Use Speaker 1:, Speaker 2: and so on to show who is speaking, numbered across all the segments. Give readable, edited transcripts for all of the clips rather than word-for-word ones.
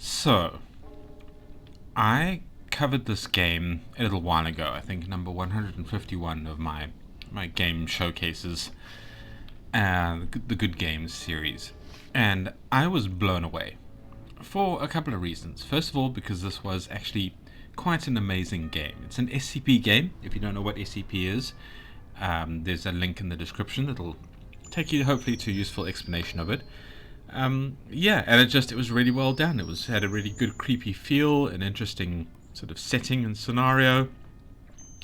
Speaker 1: So, I covered this game a little while ago. I think number 151 of my game showcases, the Good Games series, and I was blown away for a couple of reasons. First of all, because this was actually quite an amazing game. It's an SCP game. If you don't know what SCP is, there's a link in the description that'll take you hopefully to a useful explanation of it. Yeah, and it was really well done. It had a really good creepy feel, an interesting sort of setting and scenario.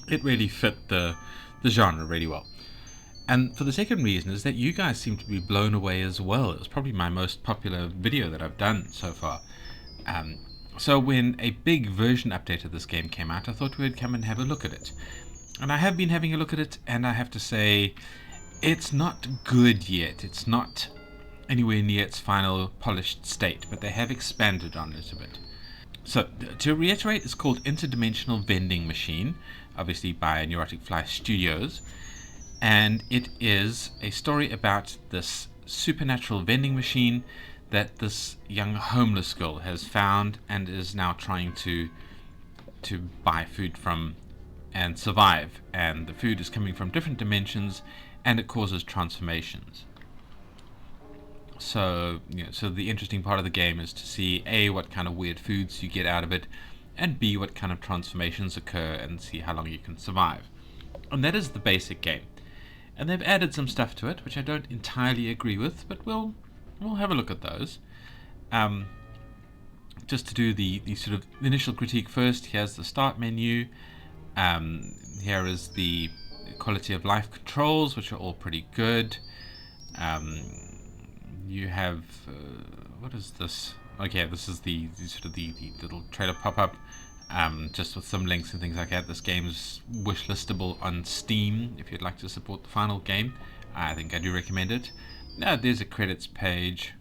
Speaker 1: It really fit the genre really well. And for the second reason is that you guys seem to be blown away as well. It was probably my most popular video that I've done so far. So when a big version update of this game came out, I thought we'd come and have a look at it. And I have been having a look at it, and I have to say, it's not good yet. It's not anywhere near its final polished state, but they have expanded on it a bit. So, to reiterate, it's called Interdimensional Vending Machine, obviously by Neurotic Fly Studios, and it is a story about this supernatural vending machine that this young homeless girl has found and is now trying to buy food from and survive. And the food is coming from different dimensions, and it causes transformations. So, so the interesting part of the game is to see A, what kind of weird foods you get out of it, and B, what kind of transformations occur, and see how long you can survive. And that is the basic game. And they've added some stuff to it, which I don't entirely agree with, but we'll have a look at those. Just to do the sort of initial critique first, here's the start menu. Here is the quality of life controls, which are all pretty good. You have what is this? Okay, this is the sort of the little trailer pop-up, just with some links and things like that. This game is wish listable on Steam if you'd like to support the final game. I think I do recommend it. Now there's a credits page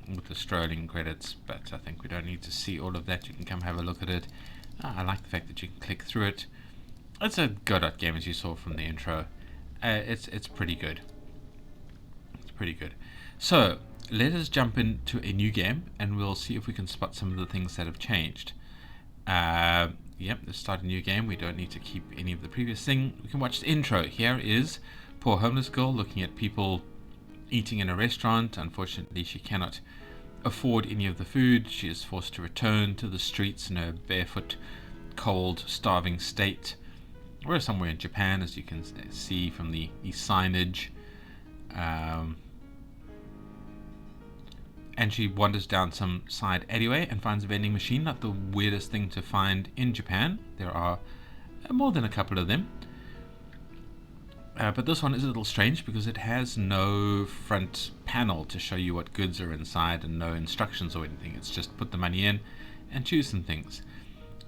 Speaker 1: with the strolling credits, but I think we don't need to see all of that. You can come have a look at it. I like the fact that you can click through it. It's a Godot game, as you saw from the intro. It's pretty good. It's pretty good. So let us jump into a new game, and we'll see if we can spot some of the things that have changed. Yep, let's start a new game. We don't need to keep any of the previous thing. We can watch the intro. Here is poor homeless girl looking at people eating in a restaurant. Unfortunately, she cannot afford any of the food. She is forced to return to the streets in her barefoot, cold, starving state. We're somewhere in Japan, as you can see from the signage. And she wanders down some side alleyway and finds a vending machine. Not the weirdest thing to find in Japan. There are more than a couple of them. But this one is a little strange because it has no front panel to show you what goods are inside and no instructions or anything. It's just put the money in and choose some things.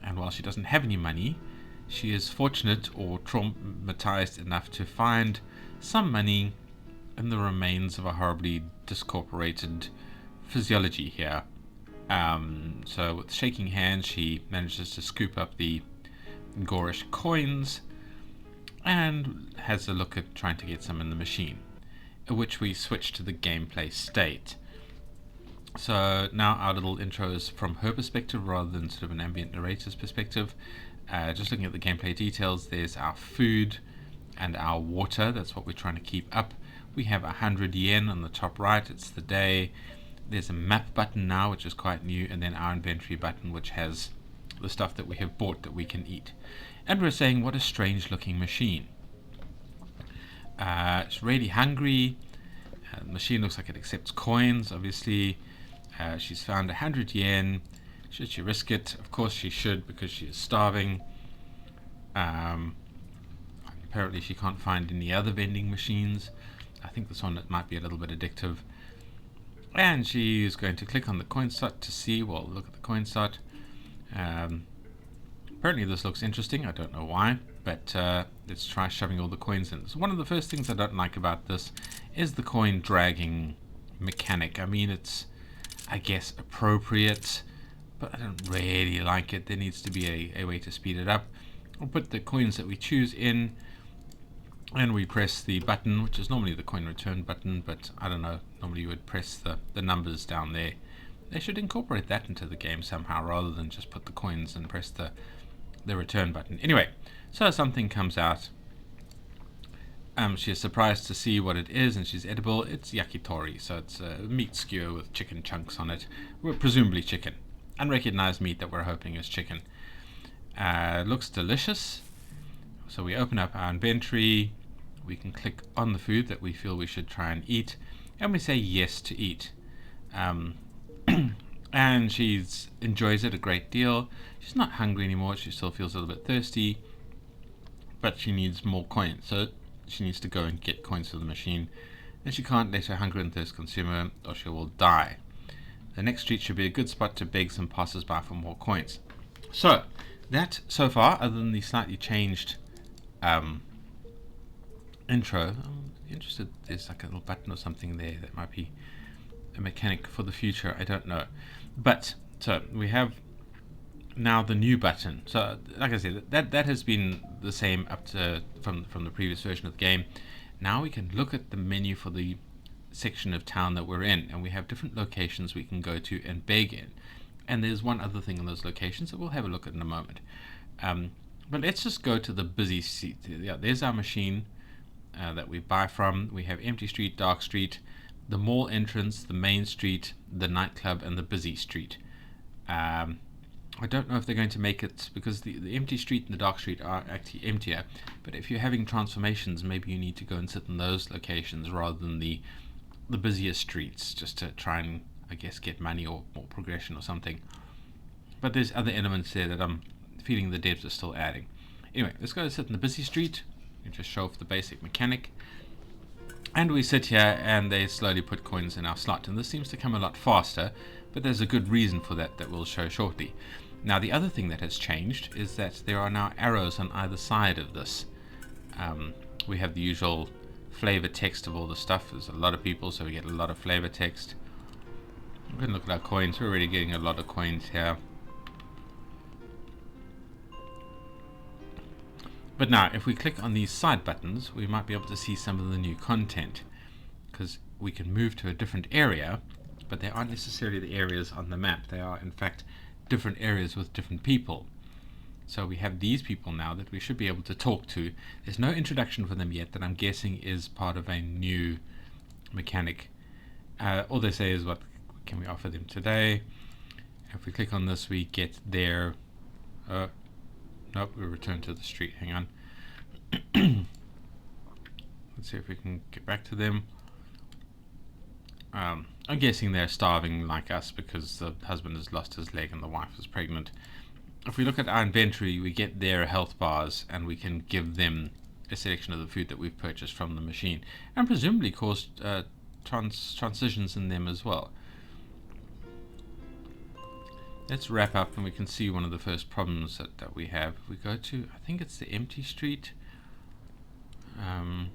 Speaker 1: And while she doesn't have any money, she is fortunate or traumatized enough to find some money in the remains of a horribly discorporated physiology here. So with shaking hands, she manages to scoop up the gorish coins and has a look at trying to get some in the machine, at which we switch to the gameplay state. So now our little intro is from her perspective rather than sort of an ambient narrator's perspective. Just looking at the gameplay details, there's our food and our water. That's what we're trying to keep up. We have 100 yen on the top right. It's the day. There's a map button now, which is quite new, and then our inventory button, which has the stuff that we have bought that we can eat. And we're saying, what a strange looking machine. It's really hungry. The machine looks like it accepts coins, obviously. She's found 100 yen. Should she risk it? Of course she should, because she is starving. Apparently she can't find any other vending machines. I think this one might be a little bit addictive. And she's going to click on the coin slot to see, well, look at the coin slot. Apparently this looks interesting. I don't know why, but let's try shoving all the coins in. So one of the first things I don't like about this is the coin dragging mechanic. I mean, it's, I guess, appropriate, but I don't really like it. There needs to be a way to speed it up. We'll put the coins that we choose in, and we press the button, which is normally the coin return button, but I don't know, normally you would press the numbers down there They should incorporate that into the game somehow rather than just put the coins and press the return button. Anyway, so something comes out. She is surprised to see what it is, and she's edible. It's yakitori, so it's a meat skewer with chicken chunks on it. Well, presumably chicken. Unrecognized meat that we're hoping is chicken. Looks delicious. So we open up our inventory. We can click on the food that we feel we should try and eat, and we say yes to eat. And she enjoys it a great deal. She's not hungry anymore. She still feels a little bit thirsty, but she needs more coins. So she needs to go and get coins for the machine, and she can't let her hunger and thirst consume her, or she will die. The next street should be a good spot to beg some passers-by for more coins. So that, so far, other than the slightly changed intro, I'm interested. There's like a little button or something there that might be a mechanic for the future. I don't know, but so we have now the new button. So like I said, that has been the same up to from the previous version of the game. Now we can look at the menu for the section of town that we're in, and we have different locations we can go to and beg in. And there's one other thing in those locations that we'll have a look at in a moment. But let's just go to the busy street. Yeah, there's our machine that we buy from. We have empty street, dark street, the mall entrance, the main street, the nightclub, and the busy street. I don't know if they're going to make it, because the empty street and the dark street are actually emptier, but if you're having transformations, maybe you need to go and sit in those locations rather than the busiest streets, just to try and, I guess, get money or progression or something. But there's other elements there that I'm feeling the devs are still adding. Anyway, let's go sit in the busy street and just show off the basic mechanic. And we sit here and they slowly put coins in our slot, and this seems to come a lot faster, but there's a good reason for that we'll show shortly. Now the other thing that has changed is that there are now arrows on either side of this. We have the usual flavor text of all the stuff. There's a lot of people, so we get a lot of flavor text. We can look at our coins. We're already getting a lot of coins here. But now, if we click on these side buttons, we might be able to see some of the new content, because we can move to a different area, but they aren't necessarily the areas on the map. They are, in fact, different areas with different people. So we have these people now that we should be able to talk to. There's no introduction for them yet, that I'm guessing is part of a new mechanic. All they say is, what can we offer them today? If we click on this, we get their nope, we return to the street. Hang on. Let's see if we can get back to them. I'm guessing they're starving like us because the husband has lost his leg and the wife is pregnant. If we look at our inventory, we get their health bars, and we can give them a selection of the food that we've purchased from the machine, and presumably cause transitions in them as well. Let's wrap up, and we can see one of the first problems that we have. If we go to, I think it's the empty street, and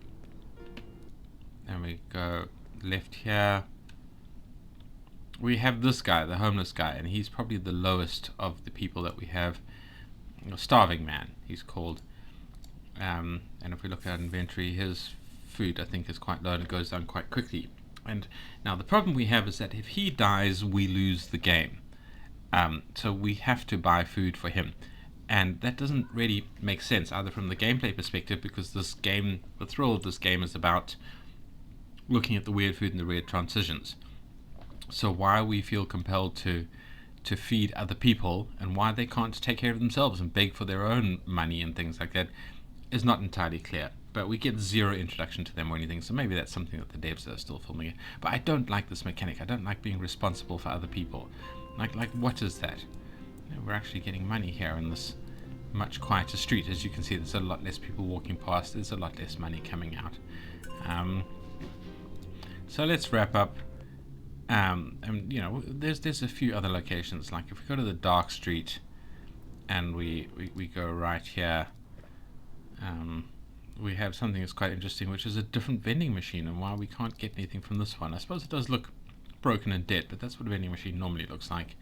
Speaker 1: we go left here. We have this guy, the homeless guy, and he's probably the lowest of the people that we have. Starving man, he's called. And if we look at inventory, his food, I think, is quite low, and it goes down quite quickly. And now the problem we have is that if he dies, we lose the game. So we have to buy food for him, and that doesn't really make sense either from the gameplay perspective, because this game, the thrill of this game is about looking at the weird food and the weird transitions. So why we feel compelled to feed other people, and why they can't take care of themselves and beg for their own money and things like that, is not entirely clear. But we get zero introduction to them or anything, so maybe that's something that the devs are still filming it. But I don't like this mechanic. I don't like being responsible for other people. Like what is that? We're actually getting money here in this much quieter street. As you can see, there's a lot less people walking past. There's a lot less money coming out. So let's wrap up. And there's a few other locations. Like if we go to the dark street, and we go right here, we have something that's quite interesting, which is a different vending machine, and why we can't get anything from this one. I suppose it does look broken and dead, but that's what a vending machine normally looks like.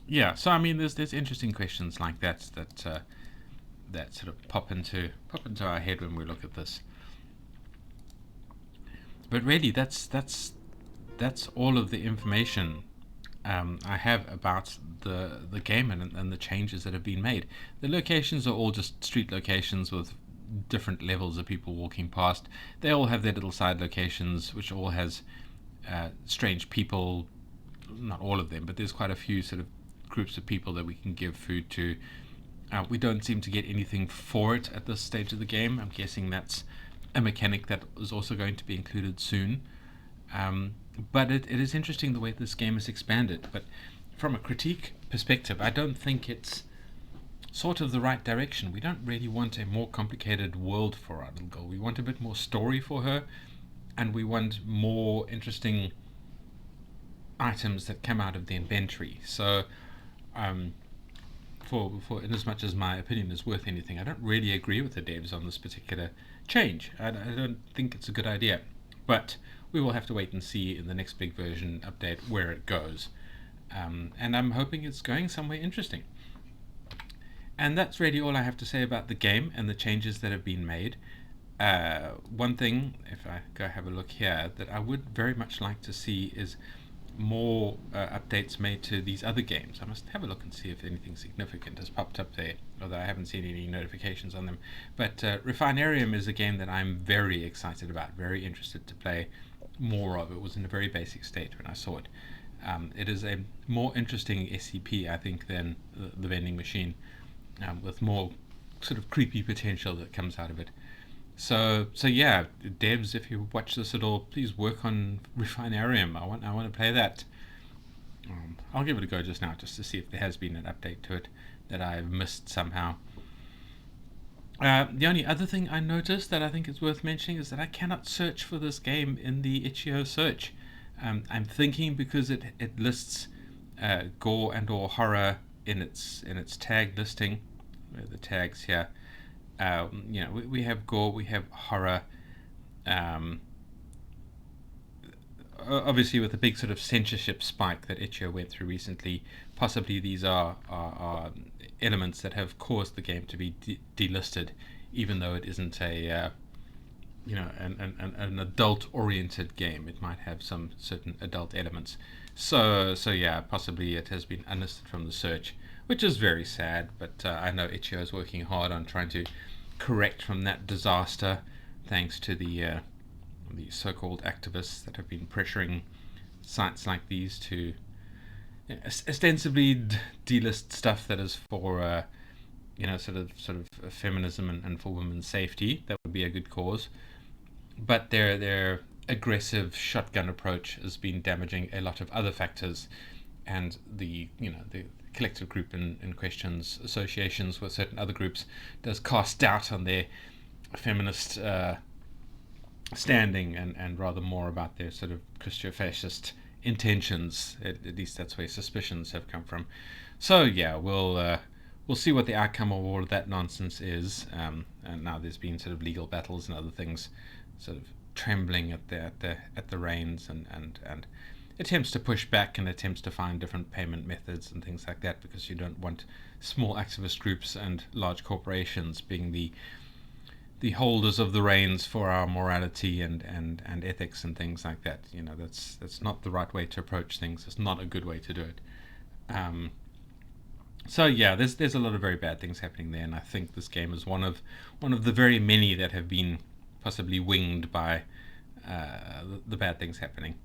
Speaker 1: Yeah, so I mean, there's interesting questions like that sort of pop into our head when we look at this. But really, that's that's all of the information I have about the game and the changes that have been made. The locations are all just street locations with different levels of people walking past. They all have their little side locations, which all has strange people. Not all of them, but there's quite a few sort of groups of people that we can give food to. We don't seem to get anything for it at this stage of the game. I'm guessing that's a mechanic that is also going to be included soon. But it is interesting the way this game is expanded. But from a critique perspective, I don't think it's sort of the right direction. We don't really want a more complicated world for our little girl. We want a bit more story for her, and we want more interesting items that come out of the inventory. So, for in as much as my opinion is worth anything, I don't really agree with the devs on this particular change. I don't think it's a good idea, but we will have to wait and see in the next big version update where it goes. And I'm hoping it's going somewhere interesting. And that's really all I have to say about the game and the changes that have been made. One thing, if I go have a look here, that I would very much like to see is more updates made to these other games. I must have a look and see if anything significant has popped up there, although I haven't seen any notifications on them. But Refinarium is a game that I'm very excited about, very interested to play more of. It was in a very basic state when I saw it. It is a more interesting SCP, I think, than the vending machine, with more sort of creepy potential that comes out of it. So yeah, devs, if you watch this at all, please work on Refinarium. I want to play that. I'll give it a go just now, just to see if there has been an update to it that I've missed somehow. The only other thing I noticed that I think is worth mentioning is that I cannot search for this game in the itch.io search. I'm thinking because it lists gore and or horror in its tag listing. The tags here. We have gore, we have horror. Obviously, with the big sort of censorship spike that itch.io went through recently, possibly these are elements that have caused the game to be delisted, even though it isn't an adult-oriented game. It might have some certain adult elements. So yeah, possibly it has been unlisted from the search, which is very sad. But I know itch.io is working hard on trying to correct from that disaster, thanks to the so-called activists that have been pressuring sites like these to ostensibly delist stuff that is for sort of feminism and for women's safety. That would be a good cause, but their aggressive shotgun approach has been damaging a lot of other factors, and the collective group in question's associations with certain other groups does cast doubt on their feminist standing and rather more about their sort of Christo-fascist intentions. At least that's where suspicions have come from. So yeah, we'll see what the outcome of all of that nonsense is. And now there's been sort of legal battles and other things sort of trembling at the reins and attempts to push back and attempts to find different payment methods and things like that, because you don't want small activist groups and large corporations being the holders of the reins for our morality and ethics and things like that. That's not the right way to approach things. It's not a good way to do it. So yeah, there's a lot of very bad things happening there, and I think this game is one of the very many that have been possibly winged by the bad things happening.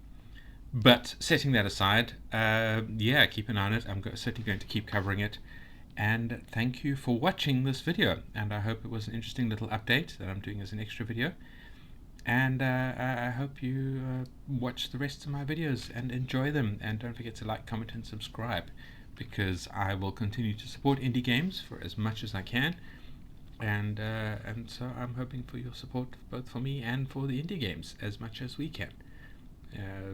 Speaker 1: But setting that aside, keep an eye on it. I'm certainly going to keep covering it. And thank you for watching this video. And I hope it was an interesting little update that I'm doing as an extra video. And I hope you watch the rest of my videos and enjoy them. And don't forget to like, comment, and subscribe, because I will continue to support indie games for as much as I can. And so I'm hoping for your support, both for me and for the indie games, as much as we can.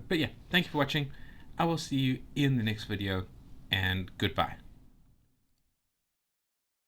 Speaker 1: But yeah, thank you for watching. I will see you in the next video, and goodbye.